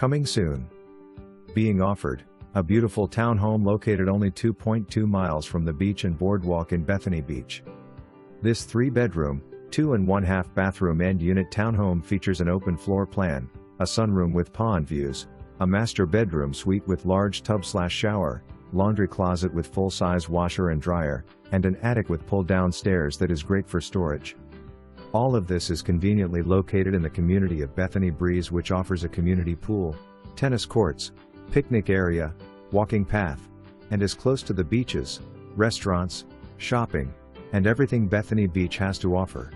Coming soon. Being offered, a beautiful townhome located only 2.2 miles from the Beach and Boardwalk in Bethany Beach. This 3-bedroom, 2.5 bathroom end unit townhome features an open floor plan, a sunroom with pond views, a master bedroom suite with large tub/shower, laundry closet with full-size washer and dryer, and an attic with pull-down stairs that is great for storage. All of this is conveniently located in the community of Bethany Breeze, which offers a community pool, tennis courts, picnic area, walking path, and is close to the beaches, restaurants, shopping, and everything Bethany Beach has to offer.